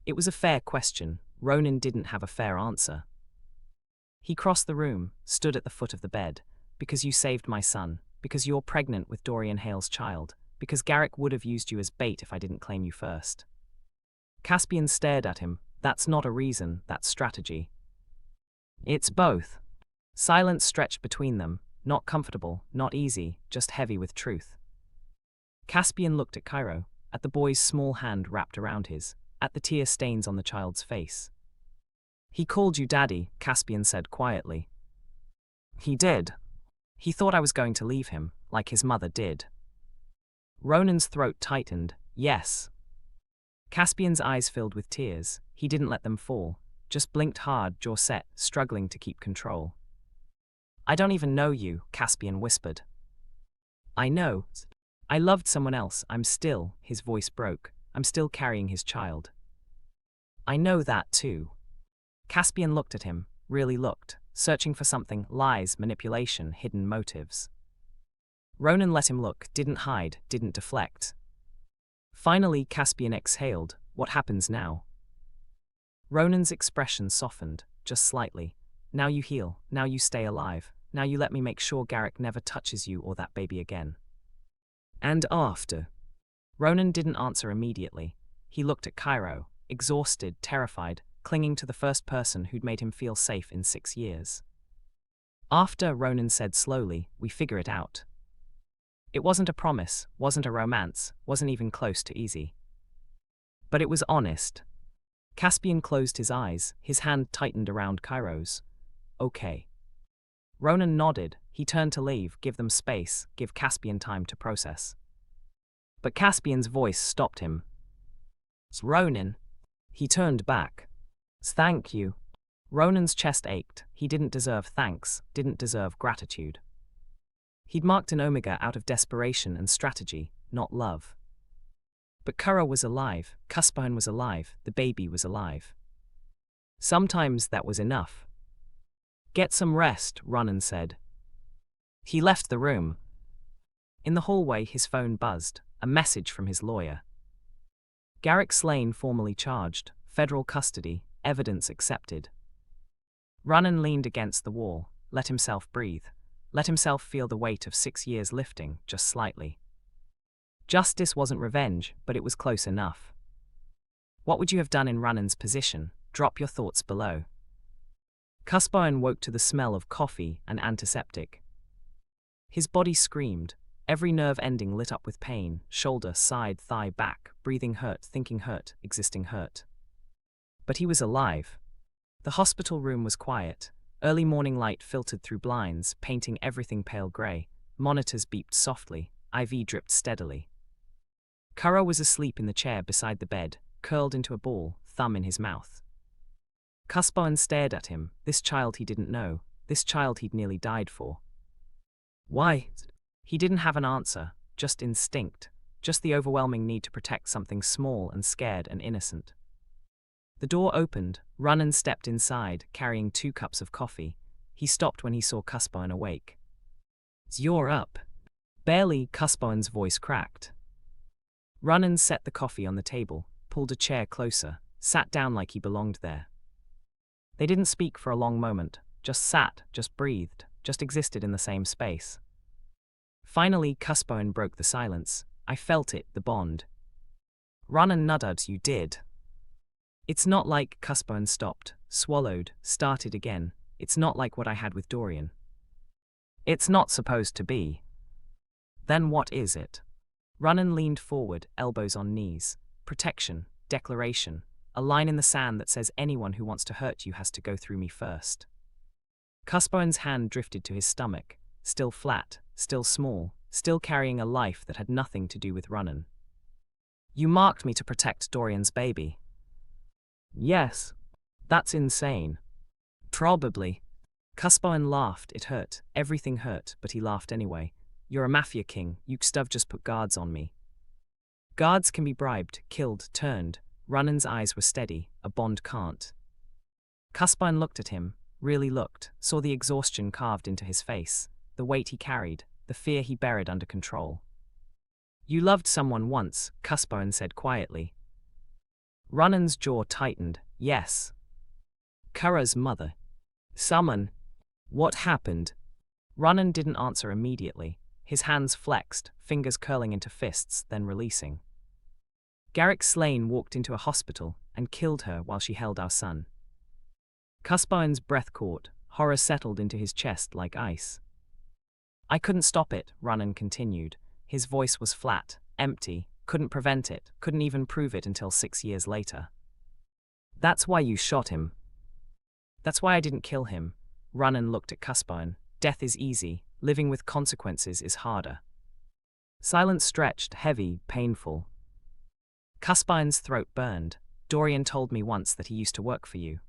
It was a fair question. Ronan didn't have a fair answer. He crossed the room, stood at the foot of the bed. Because you saved my son. Because you're pregnant with Dorian Hale's child. Because Garrick would have used you as bait if I didn't claim you first. Caspian stared at him. That's not a reason, that's strategy. It's both. Silence stretched between them, not comfortable, not easy, just heavy with truth. Caspian looked at Kyro, at the boy's small hand wrapped around his, at the tear stains on the child's face. He called you Daddy, Caspian said quietly. He did. He thought I was going to leave him, like his mother did. Ronan's throat tightened. Yes. Caspian's eyes filled with tears. He didn't let them fall, just blinked hard, jaw set, struggling to keep control. I don't even know you, Caspian whispered. I know. I loved someone else. I'm still, his voice broke. I'm still carrying his child. I know that too. Caspian looked at him, really looked, searching for something, lies, manipulation, hidden motives. Ronan let him look, didn't hide, didn't deflect. Finally, Caspian exhaled. What happens now? Ronan's expression softened, just slightly. Now you heal, now you stay alive, now you let me make sure Garrick never touches you or that baby again. And after? Ronan didn't answer immediately. He looked at Kyro, exhausted, terrified, clinging to the first person who'd made him feel safe in 6 years. After, Ronan said slowly, we figure it out. It wasn't a promise, wasn't a romance, wasn't even close to easy. But it was honest. Caspian closed his eyes, his hand tightened around Kyro's. Okay. Ronan nodded. He turned to leave, give them space, give Caspian time to process. But Caspian's voice stopped him. Ronan. He turned back. Thank you. Ronan's chest ached. He didn't deserve thanks, didn't deserve gratitude. He'd marked an Omega out of desperation and strategy, not love. But Kyro was alive, Caspian was alive, the baby was alive. Sometimes that was enough. Get some rest, Ronan said. He left the room. In the hallway, his phone buzzed, a message from his lawyer. Garrick Slane formally charged, federal custody, evidence accepted. Ronan leaned against the wall, let himself breathe, let himself feel the weight of 6 years lifting, just slightly. Justice wasn't revenge, but it was close enough. What would you have done in Ronan's position? Drop your thoughts below. Caspian woke to the smell of coffee and antiseptic. His body screamed. every nerve ending lit up with pain, shoulder, side, thigh, back, breathing hurt, thinking hurt, existing hurt. But he was alive. The hospital room was quiet. Early morning light filtered through blinds, painting everything pale grey. Monitors beeped softly, IV dripped steadily. Kyro was asleep in the chair beside the bed, curled into a ball, thumb in his mouth. Caspian stared at him, this child he didn't know, this child he'd nearly died for. Why? He didn't have an answer, just instinct, just the overwhelming need to protect something small and scared and innocent. The door opened, Ronan stepped inside, carrying 2 cups of coffee. He stopped when he saw Caspian awake. "You're up." Barely, Caspian's voice cracked. Ronan set the coffee on the table, pulled a chair closer, sat down like he belonged there. They didn't speak for a long moment, just sat, just breathed, just existed in the same space. Finally, Caspian broke the silence. "I felt it, the bond." Ronan nodded. "You did." "It's not like," Caspian stopped, swallowed, started again. "It's not like what I had with Dorian." "It's not supposed to be." "Then what is it?" Ronan leaned forward, elbows on knees. "Protection, declaration, a line in the sand that says anyone who wants to hurt you has to go through me first." Caspian's hand drifted to his stomach, still flat, still small, still carrying a life that had nothing to do with Ronan. "You marked me to protect Dorian's baby." "Yes. That's insane." "Probably." Caspian laughed. It hurt. Everything hurt, but he laughed anyway. "You're a MAFIA king. You stuff just put guards on me." "Guards can be bribed, killed, turned." Ronan's eyes were steady. "A bond can't." Caspian looked at him, really looked, saw the exhaustion carved into his face, the weight he carried, the fear he buried under control. "You loved someone once," Caspian said quietly. Ronan's jaw tightened. "Yes." "Kyro's mother." "Summon." "What happened?" Ronan didn't answer immediately. His hands flexed, fingers curling into fists, then releasing. "Garrick Slane walked into a hospital and killed her while she held our son." Caspian's breath caught, horror settled into his chest like ice. "I couldn't stop it," Ronan continued. His voice was flat, empty, couldn't prevent it, couldn't even prove it until 6 years later. "That's why you shot him." "That's why I didn't kill him." Ronan looked at Caspian. "Death is easy, living with consequences is harder." Silence stretched, heavy, painful. Caspian's throat burned. "Dorian told me once that he used to work for you."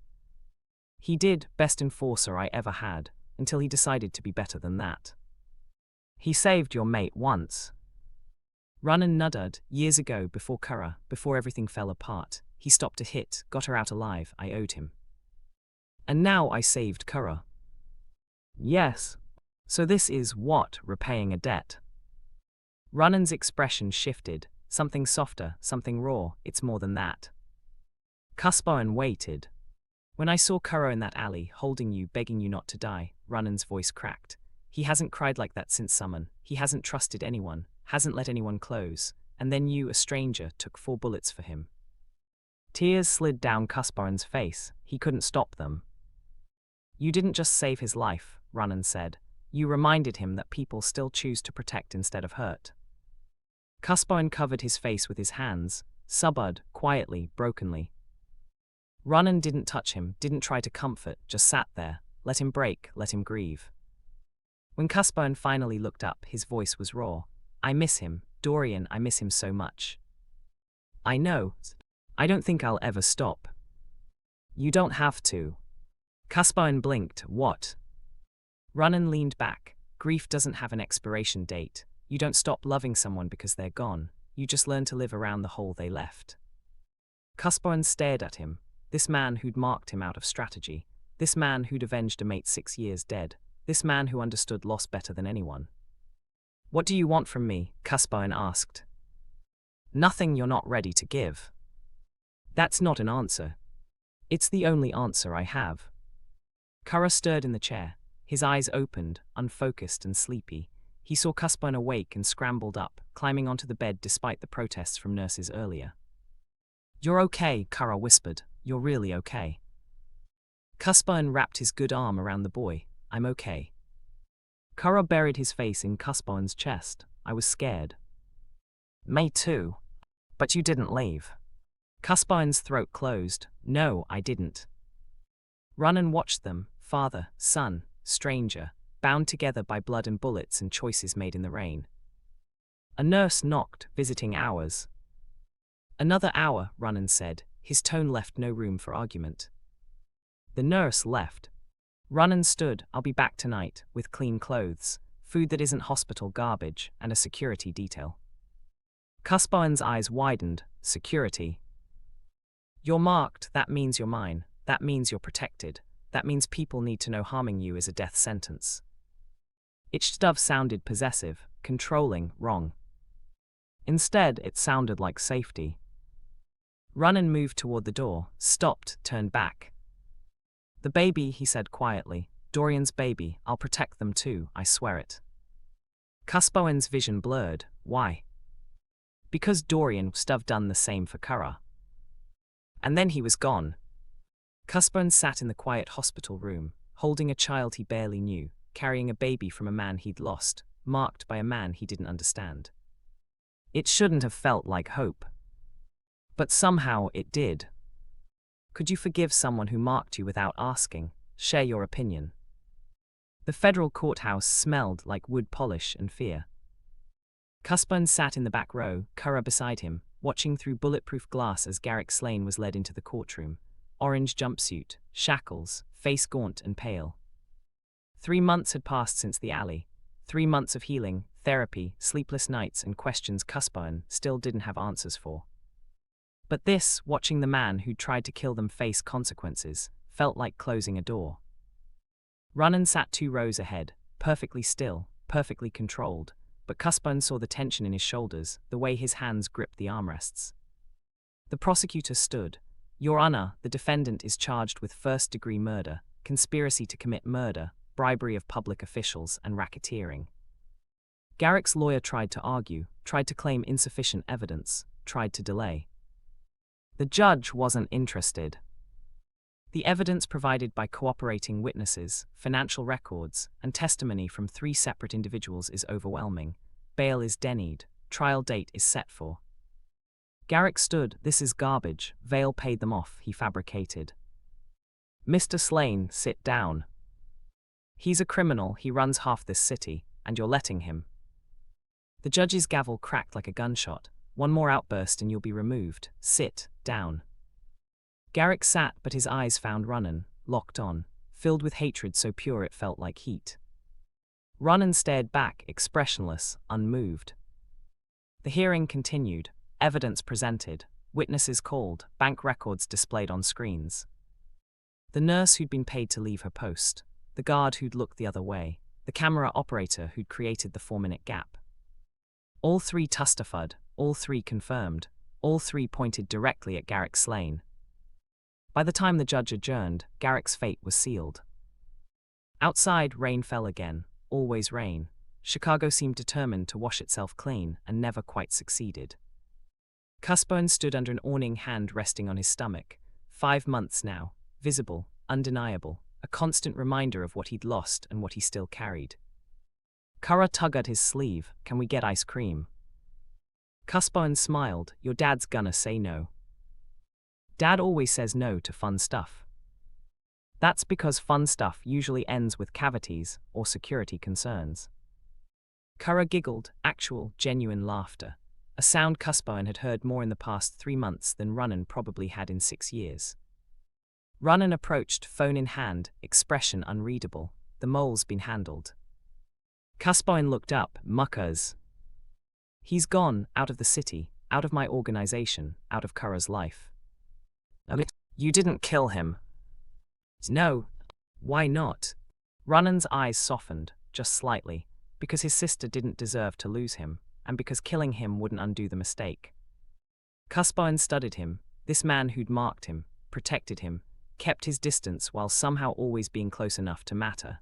"He did, best enforcer I ever had, until he decided to be better than that." "He saved your mate once." Ronan nodded. "Years ago, before Kyro, before everything fell apart. He stopped a hit, got her out alive. I owed him. And now I saved Kyro." "Yes. So this is what, repaying a debt?" Ronan's expression shifted. Something softer, something raw. "It's more than that." Caspian waited. "When I saw Kyro in that alley, holding you, begging you not to die," Ronan's voice cracked. "He hasn't cried like that since summon. He hasn't trusted anyone, hasn't let anyone close. And then you, a stranger, took 4 bullets for him." Tears slid down Caspian's face. He couldn't stop them. "You didn't just save his life," Ronan said. "You reminded him that people still choose to protect instead of hurt." Caspian covered his face with his hands, sobbed, quietly, brokenly. Ronan didn't touch him, didn't try to comfort, just sat there, let him break, let him grieve. When Caspian finally looked up, his voice was raw. "I miss him, Dorian, I miss him so much." "I know. I don't think I'll ever stop." "You don't have to." Caspian blinked. "What?" Ronan leaned back. "Grief doesn't have an expiration date. You don't stop loving someone because they're gone. You just learn to live around the hole they left." Caspian stared at him. This man who'd marked him out of strategy. This man who'd avenged a mate 6 years dead. This man who understood loss better than anyone. "What do you want from me?" Caspian asked. "Nothing you're not ready to give." "That's not an answer." "It's the only answer I have." Kyro stirred in the chair. His eyes opened, unfocused and sleepy. He saw Caspian awake and scrambled up, climbing onto the bed despite the protests from nurses earlier. "You're okay," Kyro whispered. "You're really okay." Caspian wrapped his good arm around the boy. "I'm okay." Kyro buried his face in Caspian's chest. I was scared. Me too. But you didn't leave. Caspian's throat closed. No, I didn't. Ronan watched them, father, son, stranger, bound together by blood and bullets and choices made in the rain. A nurse knocked, visiting hours. Another hour, Ronan said. His tone left no room for argument. The nurse left. Ronan stood. I'll be back tonight, with clean clothes, food that isn't hospital garbage, and a security detail. Caspian's eyes widened. Security. You're marked, that means you're mine. That means you're protected. That means people need to know harming you is a death sentence. Each stuff sounded possessive, controlling, wrong. Instead, it sounded like safety. Ronan moved toward the door, stopped, turned back. The baby, he said quietly. Dorian's baby. I'll protect them too, I swear it. Caspian's vision blurred. Why? Because Dorian stuff done the same for Kyro. And then he was gone. Caspian sat in the quiet hospital room, holding a child he barely knew, carrying a baby from a man he'd lost, marked by a man he didn't understand. It shouldn't have felt like hope. But somehow it did. Could you forgive someone who marked you without asking? Share your opinion. The federal courthouse smelled like wood polish and fear. Caspian sat in the back row, Kyro beside him, watching through bulletproof glass as Garrick Slane was led into the courtroom. Orange jumpsuit, shackles, face gaunt and pale. 3 months had passed since the alley. 3 months of healing, therapy, sleepless nights and questions Caspian still didn't have answers for. But this, watching the man who'd tried to kill them face consequences, felt like closing a door. Ronan sat 2 rows ahead, perfectly still, perfectly controlled, but Caspian saw the tension in his shoulders, the way his hands gripped the armrests. The prosecutor stood. Your Honor, the defendant is charged with first-degree murder, conspiracy to commit murder, bribery of public officials, and racketeering. Garrick's lawyer tried to argue, tried to claim insufficient evidence, tried to delay. The judge wasn't interested. The evidence provided by cooperating witnesses, financial records, and testimony from 3 separate individuals is overwhelming. Bail is denied. Trial date is set for. Garrick stood. This is garbage. Vale paid them off, he fabricated. Mr. Slane, sit down. He's a criminal, he runs half this city, and you're letting him. The judge's gavel cracked like a gunshot. One more outburst and you'll be removed. Sit down. Garrick sat, but his eyes found Ronan, locked on, filled with hatred so pure it felt like heat. Ronan stared back, expressionless, unmoved. The hearing continued, evidence presented, witnesses called, bank records displayed on screens. The nurse who'd been paid to leave her post, the guard who'd looked the other way, the camera operator who'd created the 4-minute gap. All 3 testified, all 3 confirmed, all 3 pointed directly at Garrick Slane. By the time the judge adjourned, Garrick's fate was sealed. Outside, rain fell again, always rain. Chicago seemed determined to wash itself clean and never quite succeeded. Caspian stood under an awning, hand resting on his stomach. 5 months now, visible, undeniable, a constant reminder of what he'd lost and what he still carried. Kyro tugged at his sleeve. Can we get ice cream? Caspian smiled. Your dad's gonna say no. Dad always says no to fun stuff. That's because fun stuff usually ends with cavities or security concerns. Kyro giggled, actual, genuine laughter, a sound Caspian had heard more in the past 3 months than Ronan probably had in 6 years. Ronan approached, phone in hand, expression unreadable. The mole's been handled. Caspian looked up, muckers. He's gone, out of the city, out of my organization, out of Kyro's life. You didn't kill him. No. Why not? Ronan's eyes softened, just slightly, because his sister didn't deserve to lose him, and because killing him wouldn't undo the mistake. Caspian studied him, this man who'd marked him, protected him, kept his distance while somehow always being close enough to matter.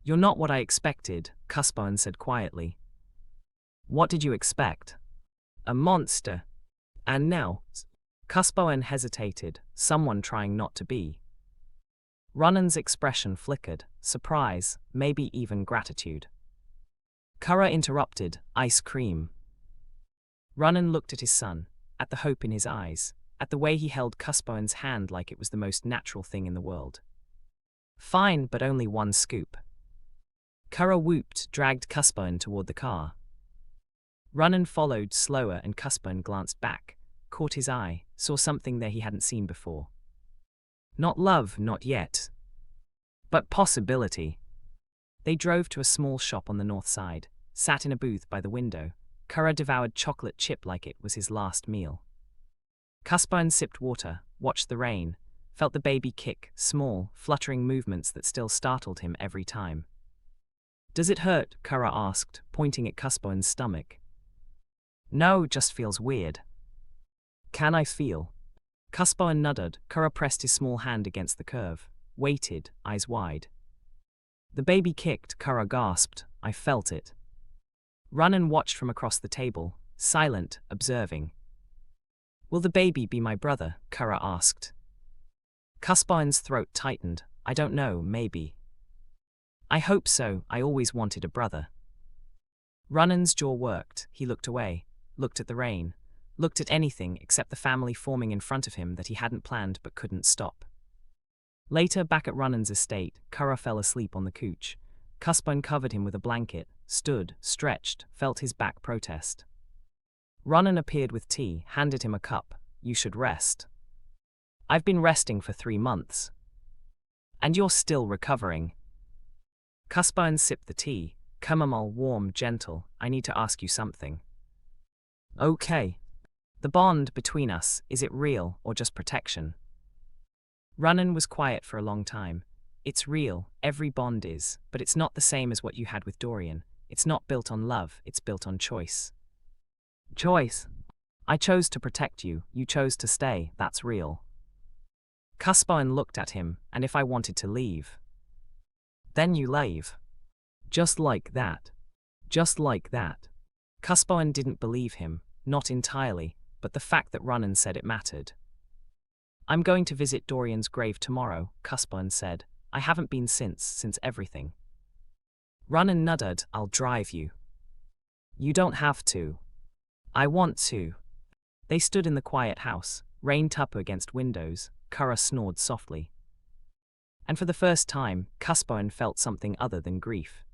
You're not what I expected, Caspian said quietly. What did you expect? A monster. And now? Caspian hesitated, someone trying not to be. Ronan's expression flickered, surprise, maybe even gratitude. Kyro interrupted, ice cream. Ronan looked at his son, at the hope in his eyes, at the way he held Caspian's hand like it was the most natural thing in the world. Fine, but only one scoop. Kyro whooped, dragged Caspian toward the car. Ronan followed slower and Caspian glanced back, caught his eye, saw something there he hadn't seen before. Not love, not yet. But possibility. They drove to a small shop on the north side, sat in a booth by the window. Kyro devoured chocolate chip like it was his last meal. Caspian sipped water, watched the rain, felt the baby kick, small, fluttering movements that still startled him every time. Does it hurt? Kyro asked, pointing at Caspian's stomach. No, just feels weird. Can I feel? Caspian nodded. Kyro pressed his small hand against the curve, waited, eyes wide. The baby kicked. Kyro gasped. I felt it. Ronan watched from across the table, silent, observing. Will the baby be my brother? Kyro asked. Caspian's throat tightened. I don't know, maybe. I hope so, I always wanted a brother. Ronan's jaw worked. He looked away, looked at the rain, looked at anything except the family forming in front of him that he hadn't planned but couldn't stop. Later, back at Ronan's estate, Kyro fell asleep on the couch. Caspian covered him with a blanket, stood, stretched, felt his back protest. Ronan appeared with tea, handed him a cup. You should rest. I've been resting for 3 months. And you're still recovering. Caspian sipped the tea, chamomile, warm, gentle. I need to ask you something. Okay. The bond between us, is it real or just protection? Ronan was quiet for a long time. It's real, every bond is, but it's not the same as what you had with Dorian. It's not built on love, it's built on choice. Choice? I chose to protect you, you chose to stay, that's real. Caspian looked at him, and if I wanted to leave? Then you leave. Just like that. Just like that. Caspian didn't believe him, not entirely, but the fact that Ronan said it mattered. I'm going to visit Dorian's grave tomorrow, Caspian said. I haven't been since everything. Ronan nodded. I'll drive you. You don't have to. I want to. They stood in the quiet house, rain tapped against windows. Kyro snored softly. And for the first time, Caspian felt something other than grief.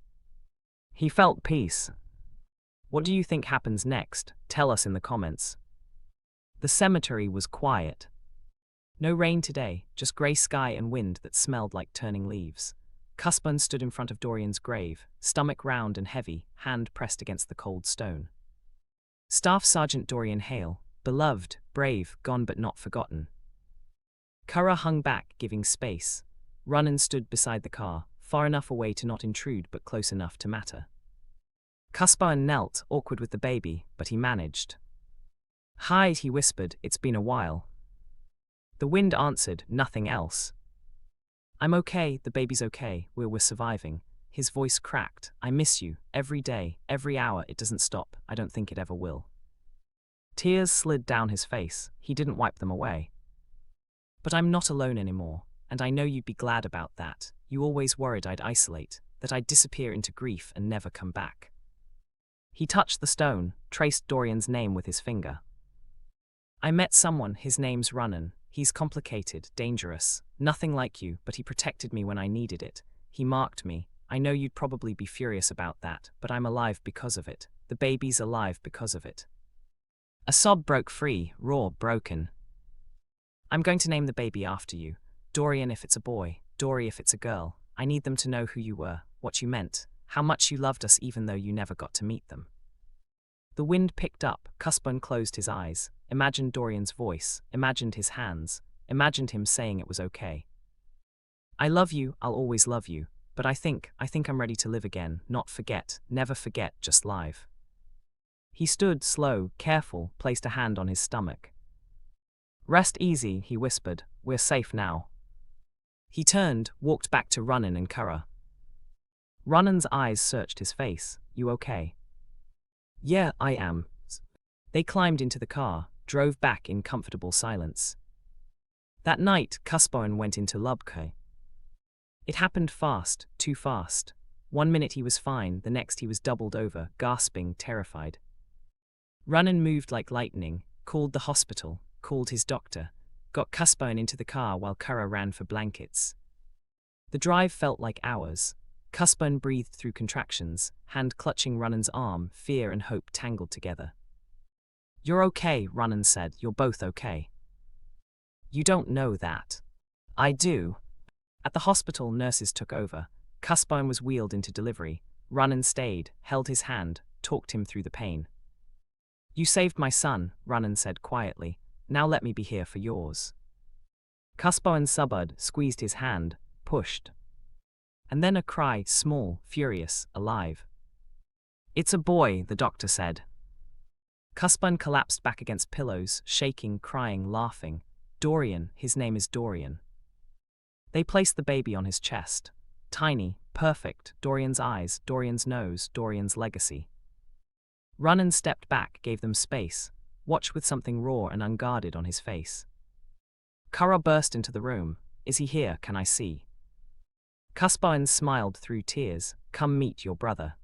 He felt peace. What do you think happens next? Tell us in the comments. The cemetery was quiet. No rain today, just grey sky and wind that smelled like turning leaves. Caspian stood in front of Dorian's grave, stomach round and heavy, hand pressed against the cold stone. Staff Sergeant Dorian Hale, beloved, brave, gone but not forgotten. Kyro hung back, giving space. Ronan stood beside the car, far enough away to not intrude but close enough to matter. Caspian knelt, awkward with the baby, but he managed. Hide, he whispered, it's been a while. The wind answered, nothing else. I'm okay, the baby's okay, we're surviving. His voice cracked. I miss you, every day, every hour, it doesn't stop, I don't think it ever will. Tears slid down his face, he didn't wipe them away. But I'm not alone anymore, and I know you'd be glad about that. You always worried I'd isolate, that I'd disappear into grief and never come back. He touched the stone, traced Dorian's name with his finger. I met someone, his name's Ronan. He's complicated, dangerous, nothing like you, but he protected me when I needed it. He marked me. I know you'd probably be furious about that, but I'm alive because of it. The baby's alive because of it. A sob broke free, raw, broken. I'm going to name the baby after you. Dorian if it's a boy, Dory if it's a girl. I need them to know who you were, what you meant, how much you loved us even though you never got to meet them. The wind picked up. Caspian closed his eyes, imagined Dorian's voice, imagined his hands, imagined him saying it was okay. I love you, I'll always love you, but I think I'm ready to live again, not forget, never forget, just live. He stood, slow, careful, placed a hand on his stomach. Rest easy, he whispered, we're safe now. He turned, walked back to Ronan and Kyro. Ronan's eyes searched his face. You okay? Yeah, I am. They climbed into the car, drove back in comfortable silence. That night, Caspian went into Lubke. It happened fast, too fast. One minute he was fine, the next he was doubled over, gasping, terrified. Ronan moved like lightning, called the hospital, called his doctor, got Caspian into the car while Kyro ran for blankets. The drive felt like hours. Caspian breathed through contractions, hand clutching Ronan's arm, fear and hope tangled together. "You're okay," Ronan said. "You're both okay." "You don't know that." "I do." At the hospital, nurses took over. Caspian was wheeled into delivery. Ronan stayed, held his hand, talked him through the pain. "You saved my son," Ronan said quietly. "Now let me be here for yours." Caspian subud, squeezed his hand, pushed. And then a cry, small, furious, alive. "It's a boy," the doctor said. Caspian collapsed back against pillows, shaking, crying, laughing. "Dorian, his name is Dorian." They placed the baby on his chest. Tiny, perfect, Dorian's eyes, Dorian's nose, Dorian's legacy. Ronan stepped back, gave them space, watched with something raw and unguarded on his face. Kyro burst into the room. "Is he here? Can I see?" Caspian smiled through tears. "Come meet your brother."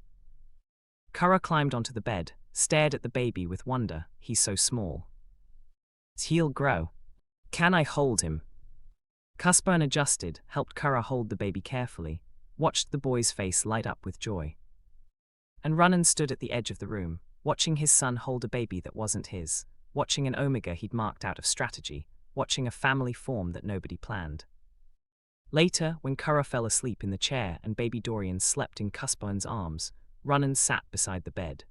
Kyro climbed onto the bed, stared at the baby with wonder. "He's so small. He'll grow. Can I hold him?" Caspian adjusted, helped Kyro hold the baby carefully, watched the boy's face light up with joy. And Ronan stood at the edge of the room, watching his son hold a baby that wasn't his, watching an omega he'd marked out of strategy, watching a family form that nobody planned. Later, when Kyro fell asleep in the chair and baby Dorian slept in Caspian's arms, Ronan sat beside the bed.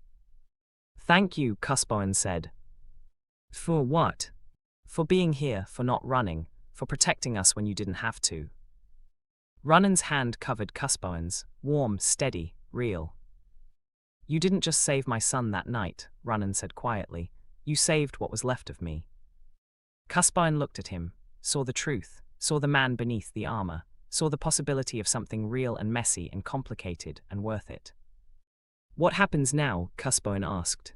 "Thank you," Caspian said. "For what?" "For being here, for not running, for protecting us when you didn't have to." Ronan's hand covered Caspian's, warm, steady, real. "You didn't just save my son that night," Ronan said quietly. "You saved what was left of me." Caspian looked at him, saw the truth, saw the man beneath the armor, saw the possibility of something real and messy and complicated and worth it. "What happens now?" Caspian asked.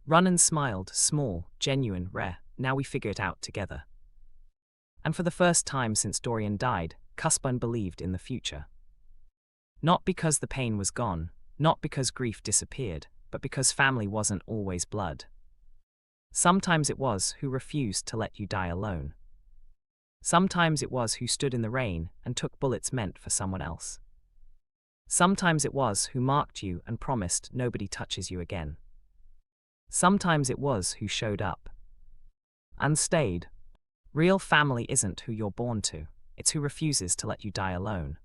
Ronan smiled, small, genuine, rare. "Now we figure it out together." And for the first time since Dorian died, Caspian believed in the future. Not because the pain was gone, not because grief disappeared, but because family wasn't always blood. Sometimes it was who refused to let you die alone. Sometimes it was who stood in the rain and took bullets meant for someone else. Sometimes it was who marked you and promised nobody touches you again. Sometimes it was who showed up and stayed. Real family isn't who you're born to, it's who refuses to let you die alone.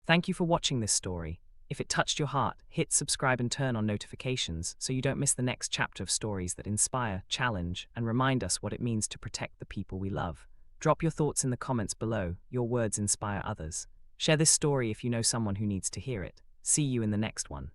Thank you for watching this story. If it touched your heart, hit subscribe and turn on notifications so you don't miss the next chapter of stories that inspire, challenge, and remind us what it means to protect the people we love. Drop your thoughts in the comments below. Your words inspire others. Share this story if you know someone who needs to hear it. See you in the next one.